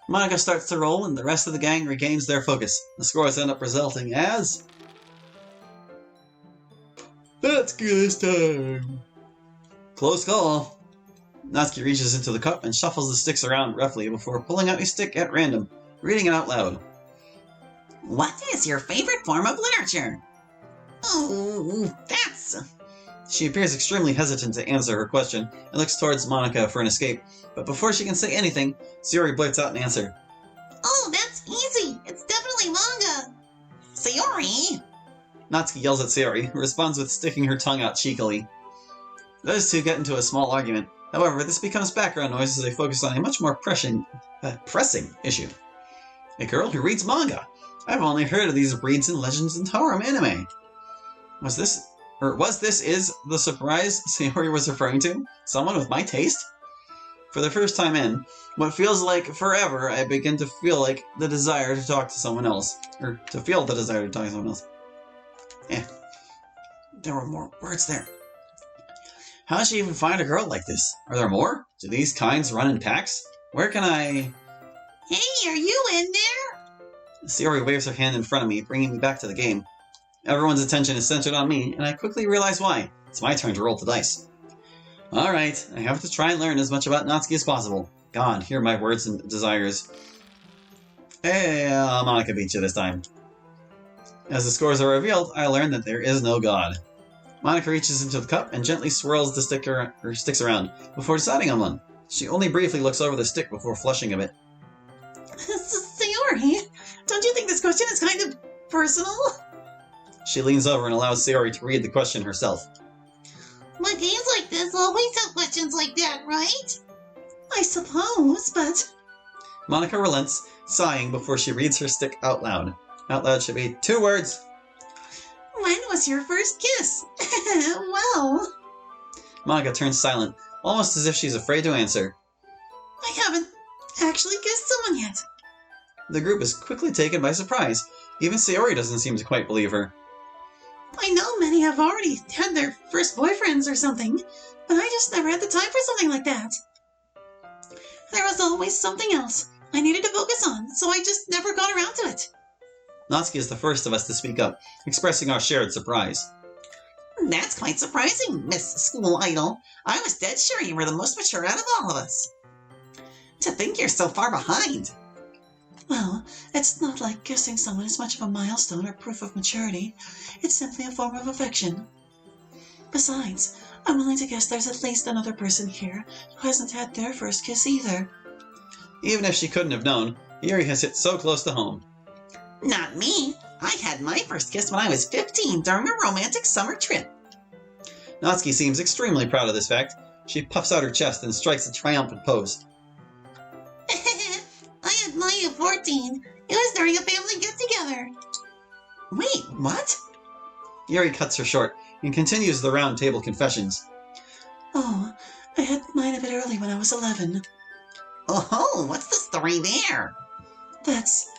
Monica starts to roll, and the rest of the gang regains their focus. The scores end up resulting as... Natsuki this time! Close call. Natsuki reaches into the cup and shuffles the sticks around roughly before pulling out a stick at random, reading it out loud. What is your favorite form of literature? Oh, that's... She appears extremely hesitant to answer her question and looks towards Monica for an escape, but before she can say anything, Sayori blurts out an answer. Oh, that's easy! It's definitely manga! Sayori! Natsuki yells at Sayori, who responds with sticking her tongue out cheekily. Those two get into a small argument. However, this becomes background noise as they focus on a much more pressing issue. A girl who reads manga! I've only heard of these reads in Legends and Harem anime. Was this the surprise Sayori was referring to? Someone with my taste? For the first time in what feels like forever, I begin to feel like the desire to talk to someone else. Or to feel the desire to talk to someone else. There were more words there. How did she even find a girl like this? Are there more? Do these kinds run in packs? Where can I... Hey, are you in there? Sayori waves her hand in front of me, bringing me back to the game. Everyone's attention is centered on me, and I quickly realize why. It's my turn to roll the dice. Alright, I have to try and learn as much about Natsuki as possible. God, hear my words and desires. Hey, Monica beat you this time. As the scores are revealed, I learn that there is no god. Monica reaches into the cup and gently swirls the sticks around, before deciding on one. She only briefly looks over the stick before flushing a bit. Sayori, don't you think this question is kind of personal? She leans over and allows Sayori to read the question herself. But games like this always have questions like that, right? I suppose, but... Monica relents, sighing before she reads her stick out loud. Out loud should be 2 words. When was your first kiss? Well... Monica turns silent, almost as if she's afraid to answer. I haven't actually kissed someone yet. The group is quickly taken by surprise. Even Sayori doesn't seem to quite believe her. I know many have already had their first boyfriends or something, but I just never had the time for something like that. There was always something else I needed to focus on, so I just never got around to it. Natsuki is the first of us to speak up, expressing our shared surprise. That's quite surprising, Miss School Idol. I was dead sure you were the most mature out of all of us. To think you're so far behind. Well, it's not like kissing someone is much of a milestone or proof of maturity. It's simply a form of affection. Besides, I'm willing to guess there's at least another person here who hasn't had their first kiss either. Even if she couldn't have known, Yuri has hit so close to home. Not me. I had my first kiss when I was 15 during a romantic summer trip. Natsuki seems extremely proud of this fact. She puffs out her chest and strikes a triumphant pose. I had mine at 14. It was during a family get-together. Wait, what? Yuri cuts her short and continues the round table confessions. Oh, I had mine a bit early when I was 11. Oh, what's the story there? That's...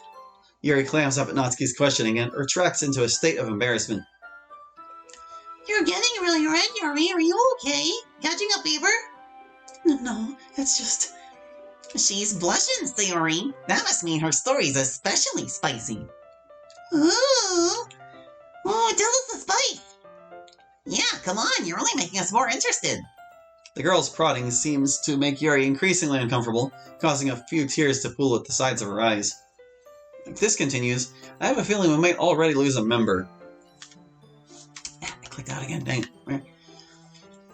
Yuri clams up at Natsuki's questioning and retracts into a state of embarrassment. You're getting really red, Yuri. Are you okay? Catching a fever? No, it's just... She's blushing, Sayori. That must mean her story's especially spicy. Ooh! Oh, tell us the spice! Yeah, come on, you're only making us more interested. The girl's prodding seems to make Yuri increasingly uncomfortable, causing a few tears to pool at the sides of her eyes. If this continues, I have a feeling we might already lose a member. I clicked out again, dang it.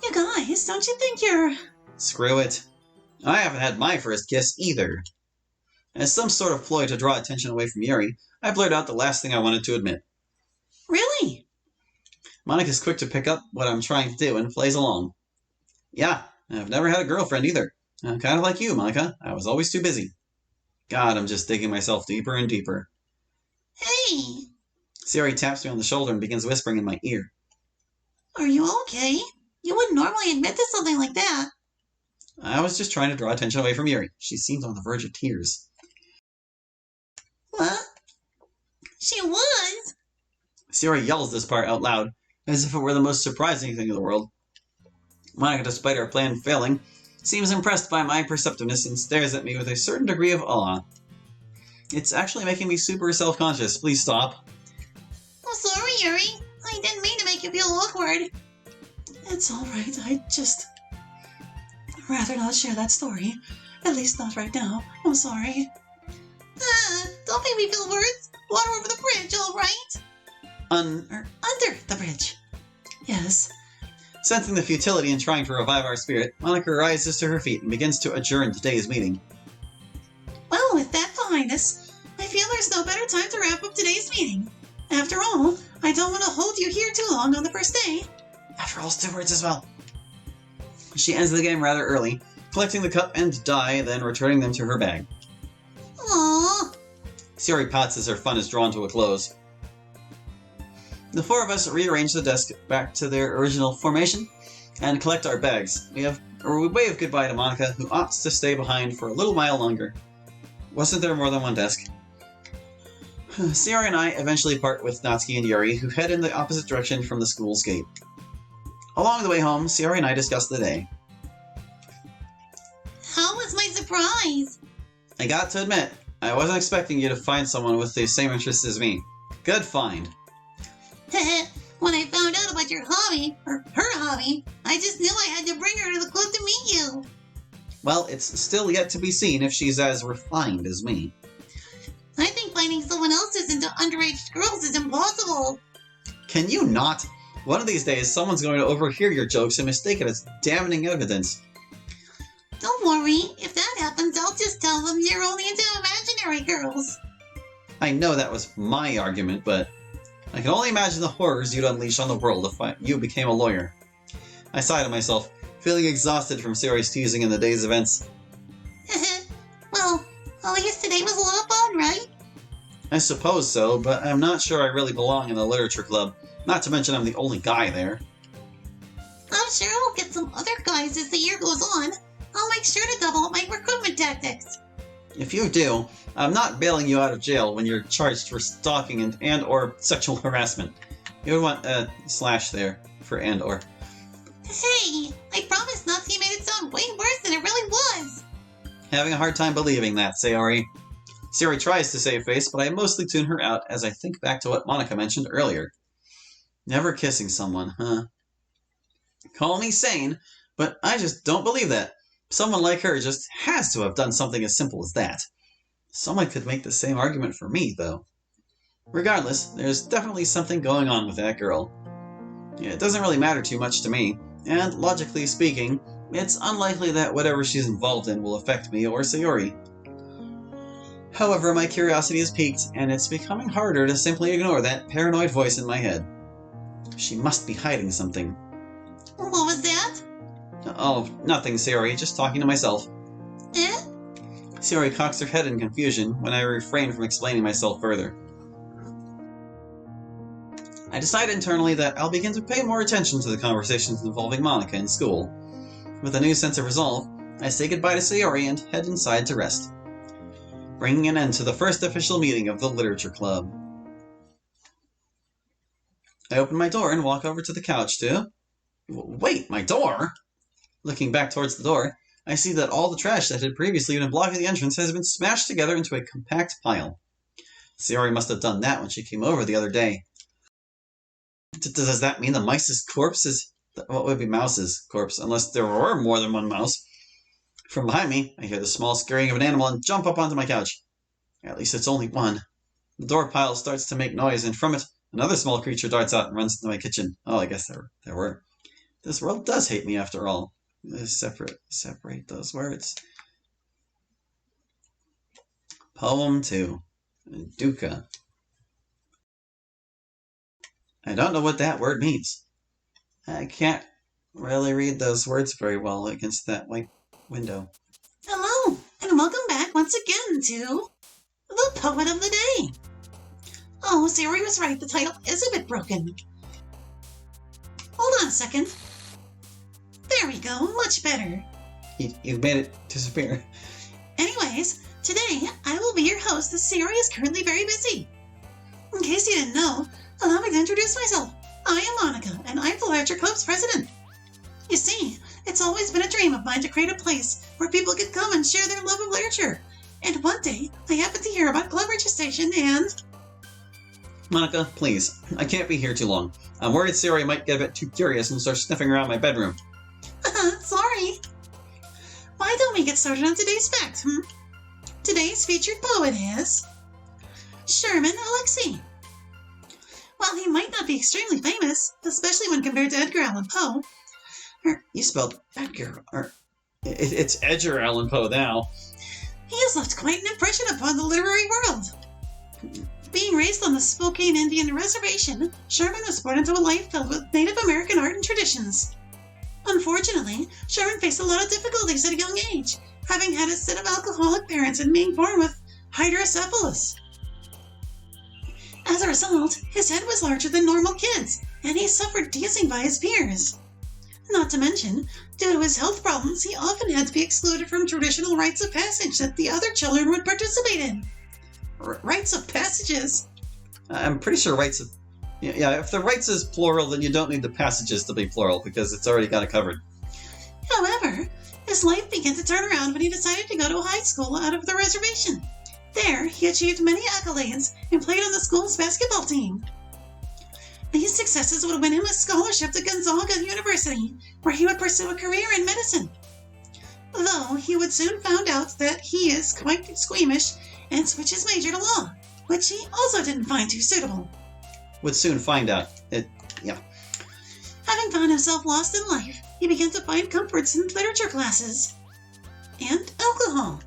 You guys, don't you think you're... Screw it. I haven't had my first kiss either. As some sort of ploy to draw attention away from Yuri, I blurted out the last thing I wanted to admit. Really? Monica's quick to pick up what I'm trying to do and plays along. Yeah, I've never had a girlfriend either. I'm kind of like you, Monica. I was always too busy. God, I'm just digging myself deeper and deeper. Hey! Sayori taps me on the shoulder and begins whispering in my ear. Are you okay? You wouldn't normally admit to something like that. I was just trying to draw attention away from Yuri. She seemed on the verge of tears. What? She was? Sayori yells this part out loud, as if it were the most surprising thing in the world. Monica, despite our plan failing, seems impressed by my perceptiveness and stares at me with a certain degree of awe. It's actually making me super self-conscious. Please stop. Oh, sorry, Yuri. I didn't mean to make you feel awkward. It's all right. I'd rather not share that story. At least not right now. I'm sorry. Don't make me feel worse. Water over the bridge, all right? Under the bridge. Yes. Sensing the futility in trying to revive our spirit, Monica rises to her feet and begins to adjourn today's meeting. Well, with that behind us, I feel there's no better time to wrap up today's meeting. After all, I don't want to hold you here too long on the first day. After all, stewards as well. She ends the game rather early, collecting the cup and die, then returning them to her bag. Aww. Sayori pouts as her fun is drawn to a close. The four of us rearrange the desk back to their original formation and collect our bags. We wave goodbye to Monica, who opts to stay behind for a little while longer. Wasn't there more than one desk? Sayori and I eventually part with Natsuki and Yuri, who head in the opposite direction from the school's gate. Along the way home, Sayori and I discuss the day. How was my surprise? I got to admit, I wasn't expecting you to find someone with the same interests as me. Good find. When I found out about your hobby, or her hobby, I just knew I had to bring her to the club to meet you. Well, it's still yet to be seen if she's as refined as me. I think finding someone else who's into underage girls is impossible. Can you not? One of these days, someone's going to overhear your jokes and mistake it as damning evidence. Don't worry. If that happens, I'll just tell them you're only into imaginary girls. I know that was my argument, but I can only imagine the horrors you'd unleash on the world if you became a lawyer. I sigh to myself, feeling exhausted from Sayori's teasing in the day's events. Well, at least today was a lot of fun, right? I suppose so, but I'm not sure I really belong in the literature club. Not to mention I'm the only guy there. I'm sure we'll get some other guys as the year goes on. I'll make sure to double up my recruitment tactics. If you do, I'm not bailing you out of jail when you're charged for stalking and or sexual harassment. You would want a slash there for and or. Hey, I promise Natsuki made it sound way worse than it really was. Having a hard time believing that, Sayori. Sayori tries to save face, but I mostly tune her out as I think back to what Monica mentioned earlier. Never kissing someone, huh? Call me sane, but I just don't believe that. Someone like her just has to have done something as simple as that. Someone could make the same argument for me, though. Regardless, there's definitely something going on with that girl. It doesn't really matter too much to me, and logically speaking, it's unlikely that whatever she's involved in will affect me or Sayori. However, my curiosity is piqued, and it's becoming harder to simply ignore that paranoid voice in my head. She must be hiding something. What was that? Oh, nothing, Sayori, just talking to myself. Eh? Sayori cocks her head in confusion when I refrain from explaining myself further. I decide internally that I'll begin to pay more attention to the conversations involving Monica in school. With a new sense of resolve, I say goodbye to Sayori and head inside to rest, bringing an end to the first official meeting of the Literature Club. I open my door and walk over to the couch to... Wait, my door? Looking back towards the door, I see that all the trash that had previously been blocking the entrance has been smashed together into a compact pile. Sayori must have done that when she came over the other day. Does that mean the mice's corpse is... What would be mouse's corpse, unless there were more than one mouse? From behind me, I hear the small scurrying of an animal and jump up onto my couch. At least it's only one. The door pile starts to make noise, and from it, another small creature darts out and runs into my kitchen. Oh, I guess there were. This world does hate me after all. Separate those words. Poem 2. Dukkha. I don't know what that word means. I can't really read those words very well against that white window. Hello, and welcome back once again to the Poet of the Day. Oh, Sayori was right, the title is a bit broken. Hold on a second. There we go, much better. You made it disappear. Anyways, today I will be your host as Sayori is currently very busy. In case you didn't know, allow me to introduce myself. I am Monica, and I'm the Literature Club's president. You see, it's always been a dream of mine to create a place where people could come and share their love of literature, And one day, I happened to hear about club registration and... Monica, please. I can't be here too long. I'm worried Sayori might get a bit too curious and start sniffing around my bedroom. Sorry. Why don't we get started on today's fact, Today's featured poet is... Sherman Alexie. While he might not be extremely famous, especially when compared to Edgar Allan Poe... You spelled Edgar... It's Edgar Allan Poe now. He has left quite an impression upon the literary world. Being raised on the Spokane Indian Reservation, Sherman was born into a life filled with Native American art and traditions. Unfortunately, Sherman faced a lot of difficulties at a young age, having had a set of alcoholic parents and being born with hydrocephalus. As a result, his head was larger than normal kids, and he suffered teasing by his peers. Not to mention, due to his health problems, he often had to be excluded from traditional rites of passage that the other children would participate in. Rites of passages? I'm pretty sure rites of... Yeah, if the rites is plural, then you don't need the passages to be plural, because it's already got it covered. However, his life began to turn around when he decided to go to high school out of the reservation. There, he achieved many accolades and played on the school's basketball team. These successes would win him a scholarship to Gonzaga University, where he would pursue a career in medicine. Though he would soon find out that he is quite squeamish and switch his major to law, which he also didn't find too suitable. Would soon find out. Having found himself lost in life, he began to find comforts in literature classes and alcohol.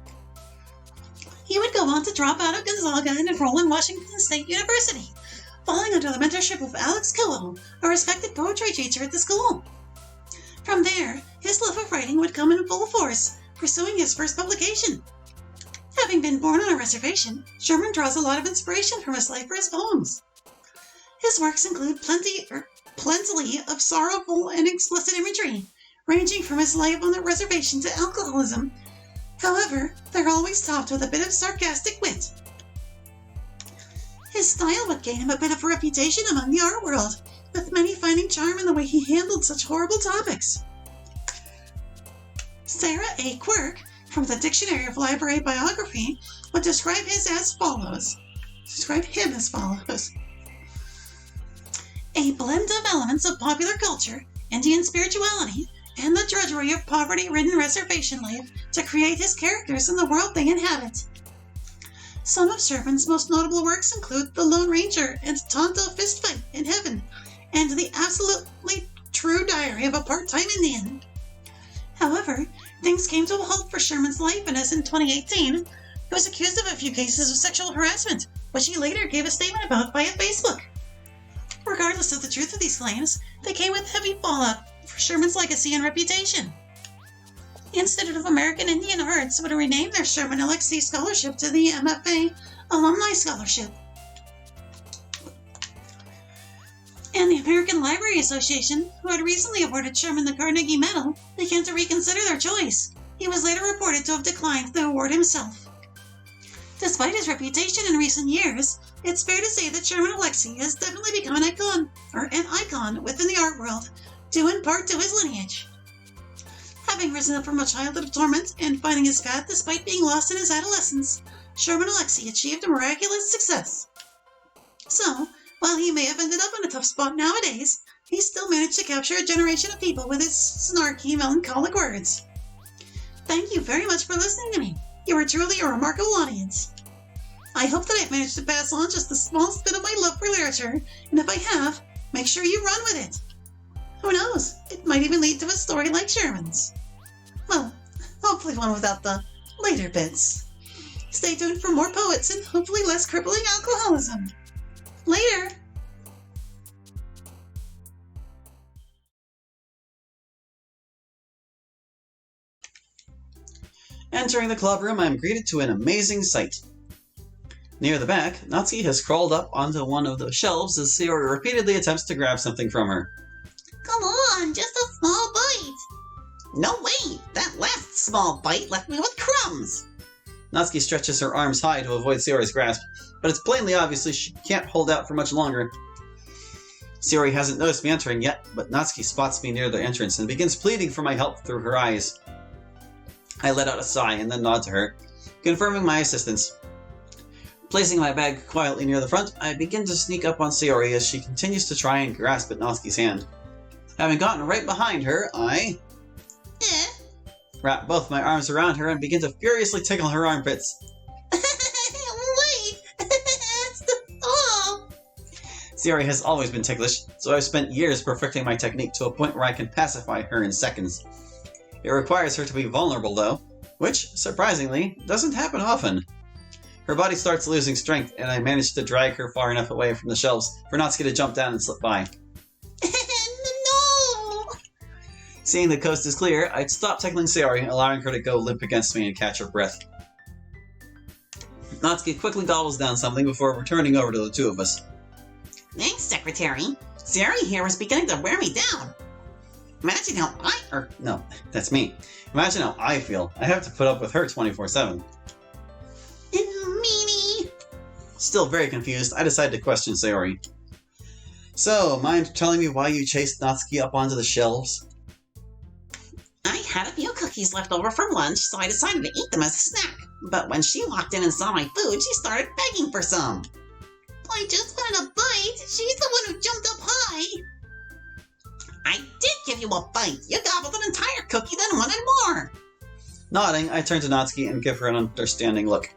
He would go on to drop out of Gonzaga and enroll in Washington State University, falling under the mentorship of Alex Killow, a respected poetry teacher at the school. From there, his love of writing would come in full force, pursuing his first publication. Having been born on a reservation, Sherman draws a lot of inspiration from his life for his poems. His works include plenty of sorrowful and explicit imagery, ranging from his life on the reservation to alcoholism. However, they're always topped with a bit of sarcastic wit. His style would gain him a bit of a reputation among the art world, with many finding charm in the way he handled such horrible topics. Sarah A. Quirk, from the Dictionary of Library Biography, would describe him as follows. A blend of elements of popular culture, Indian spirituality, and the drudgery of poverty-ridden reservation life to create his characters in the world they inhabit. Some of Sherman's most notable works include The Lone Ranger and Tonto Fistfight in Heaven, and The Absolutely True Diary of a Part-Time Indian. However, things came to a halt for Sherman's life, and as in 2018, he was accused of a few cases of sexual harassment, which he later gave a statement about via Facebook. Regardless of the truth of these claims, they came with heavy fallout for Sherman's legacy and reputation. The Institute of American Indian Arts would rename their Sherman Alexie Scholarship to the MFA Alumni Scholarship. And the American Library Association, who had recently awarded Sherman the Carnegie Medal, began to reconsider their choice. He was later reported to have declined the award himself. Despite his reputation in recent years, it's fair to say that Sherman Alexie has definitely become an icon within the art world, due in part to his lineage. Having risen up from a childhood of torment and finding his path despite being lost in his adolescence, Sherman Alexie achieved a miraculous success. So, while he may have ended up in a tough spot nowadays, he still managed to capture a generation of people with his snarky, melancholic words. Thank you very much for listening to me. You are truly a remarkable audience. I hope that I've managed to pass on just a small bit of my love for literature, and if I have, make sure you run with it. Who knows, it might even lead to a story like Sherman's. Well, hopefully one without the later bits. Stay tuned for more poets and hopefully less crippling alcoholism. Later! Entering the club room, I am greeted to an amazing sight. Near the back, Natsuki has crawled up onto one of the shelves as Sayori repeatedly attempts to grab something from her. Come on, just a small bite! No way! That last small bite left me with crumbs! Natsuki stretches her arms high to avoid Sayori's grasp, but it's plainly obvious she can't hold out for much longer. Sayori hasn't noticed me entering yet, but Natsuki spots me near the entrance and begins pleading for my help through her eyes. I let out a sigh and then nod to her. confirming my assistance. Placing my bag quietly near the front, I begin to sneak up on Sayori as she continues to try and grasp at Natsuki's hand. Having gotten right behind her, I wrap both my arms around her and begin to furiously tickle her armpits. Wait! Stop! Sayori has always been ticklish, so I've spent years perfecting my technique to a point where I can pacify her in seconds. It requires her to be vulnerable, though, which, surprisingly, doesn't happen often. Her body starts losing strength, and I manage to drag her far enough away from the shelves for Natsuki to jump down and slip by. No! Seeing the coast is clear, I'd stop tickling Sayori, allowing her to go limp against me and catch her breath. Natsuki quickly gobbles down something before returning over to the two of us. Thanks, Secretary. Sayori here was beginning to wear me down. Imagine how No, that's me. Imagine how I feel. I have to put up with her 24/7. Meanie! Still very confused, I decide to question Sayori. So, mind telling me why you chased Natsuki up onto the shelves? I had a few cookies left over from lunch, so I decided to eat them as a snack. But when she walked in and saw my food, she started begging for some. I just wanted a bite. She's the one who jumped up high. I did give you a bite. You gobbled an entire cookie, then wanted more. Nodding, I turn to Natsuki and give her an understanding look.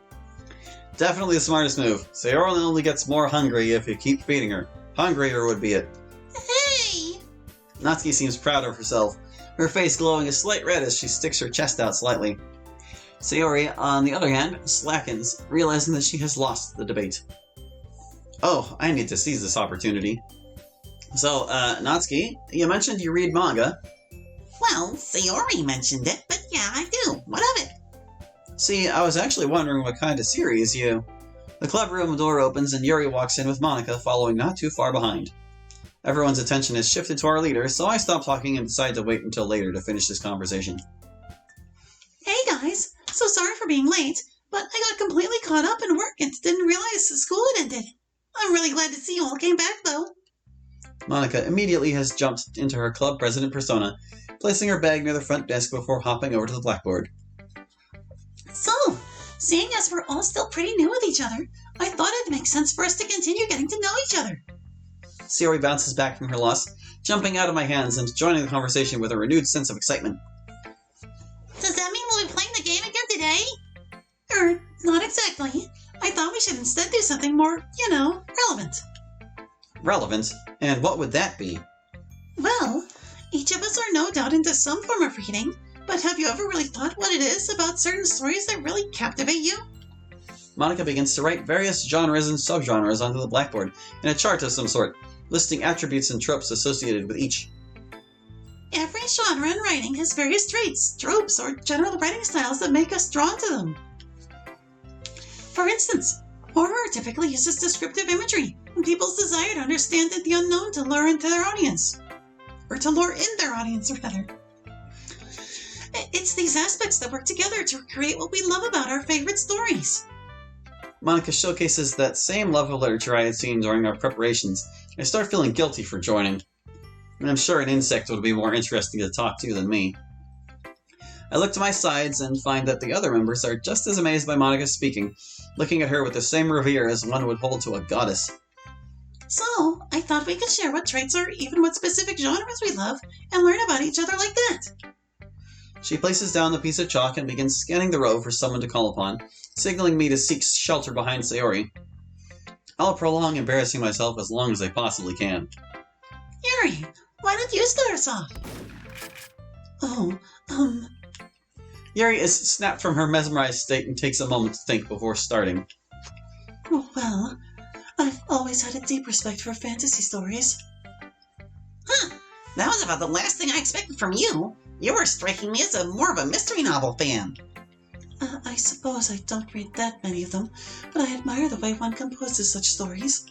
Definitely the smartest move. Sayori only gets more hungry if you keep feeding her. Hungrier would be it. Hey! Natsuki seems proud of herself, her face glowing a slight red as she sticks her chest out slightly. Sayori, on the other hand, slackens, realizing that she has lost the debate. Oh, I need to seize this opportunity. So, Natsuki, you mentioned you read manga. Well, Sayori mentioned it, but yeah, I do. What of it? See, I was actually wondering what kind of series you... The club room door opens and Yuri walks in with Monica following not too far behind. Everyone's attention is shifted to our leader, so I stop talking and decide to wait until later to finish this conversation. Hey guys, so sorry for being late, but I got completely caught up in work and didn't realize the school had ended. I'm really glad to see you all came back, though. Monica immediately has jumped into her club president persona, placing her bag near the front desk before hopping over to the blackboard. So, seeing as we're all still pretty new with each other, I thought it'd make sense for us to continue getting to know each other. Sayori bounces back from her loss, jumping out of my hands and joining the conversation with a renewed sense of excitement. Does that mean we'll be playing the game again today? Not exactly. I thought we should instead do something more, relevant. Relevant? And what would that be? Well, each of us are no doubt into some form of reading, but have you ever really thought what it is about certain stories that really captivate you? Monica begins to write various genres and subgenres onto the blackboard in a chart of some sort, listing attributes and tropes associated with each. Every genre in writing has various traits, tropes, or general writing styles that make us drawn to them. For instance, horror typically uses descriptive imagery and people's desire to understand the unknown to lure into their audience. Or to lure in their audience, rather. It's these aspects that work together to create what we love about our favorite stories. Monica showcases that same love of literature I had seen during our preparations. I start feeling guilty for joining. And I'm sure an insect would be more interesting to talk to than me. I look to my sides and find that the other members are just as amazed by Monica's speaking, looking at her with the same revere as one would hold to a goddess. So, I thought we could share what traits or even what specific genres we love and learn about each other like that. She places down the piece of chalk and begins scanning the row for someone to call upon, signaling me to seek shelter behind Sayori. I'll prolong embarrassing myself as long as I possibly can. Yuri, why don't you start us off? Yuri is snapped from her mesmerized state and takes a moment to think before starting. Well, I've always had a deep respect for fantasy stories. That was about the last thing I expected from you. You were striking me as more of a mystery novel fan. I suppose I don't read that many of them, but I admire the way one composes such stories.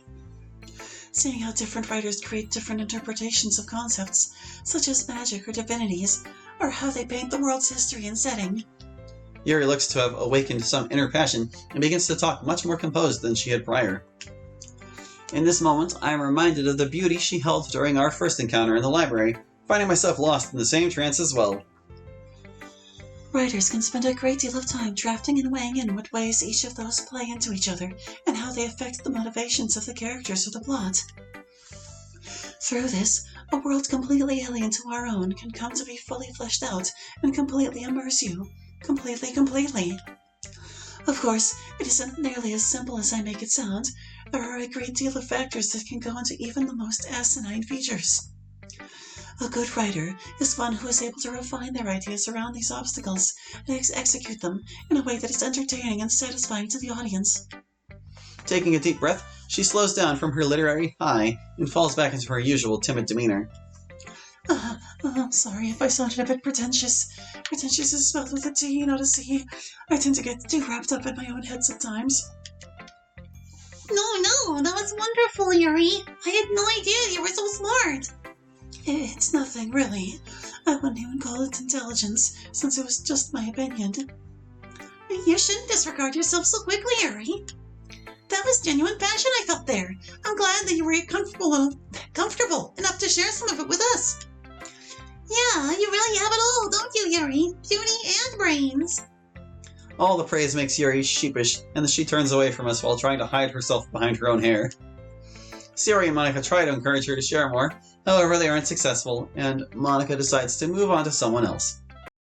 Seeing how different writers create different interpretations of concepts, such as magic or divinities, or how they paint the world's history and setting. Yuri looks to have awakened some inner passion and begins to talk much more composed than she had prior. In this moment, I am reminded of the beauty she held during our first encounter in the library, finding myself lost in the same trance as well. Writers can spend a great deal of time drafting and weighing in what ways each of those play into each other and how they affect the motivations of the characters or the plot. Through this, a world completely alien to our own can come to be fully fleshed out and completely immerse you. Completely. Of course, it isn't nearly as simple as I make it sound. There are a great deal of factors that can go into even the most asinine features. A good writer is one who is able to refine their ideas around these obstacles and execute them in a way that is entertaining and satisfying to the audience. Taking a deep breath, she slows down from her literary high and falls back into her usual timid demeanor. I'm sorry if I sounded a bit pretentious. Pretentious is spelled with a T, not a C. I tend to get too wrapped up in my own head sometimes. No, that was wonderful, Yuri. I had no idea you were so smart. It's nothing, really. I wouldn't even call it intelligence, since it was just my opinion. You shouldn't disregard yourself so quickly, Yuri. That was genuine passion I felt there. I'm glad that you were comfortable enough to share some of it with us. Yeah, you really have it all, don't you, Yuri? Beauty and brains. All the praise makes Yuri sheepish, and she turns away from us while trying to hide herself behind her own hair. Sayori and Monica try to encourage her to share more, however they aren't successful, and Monica decides to move on to someone else.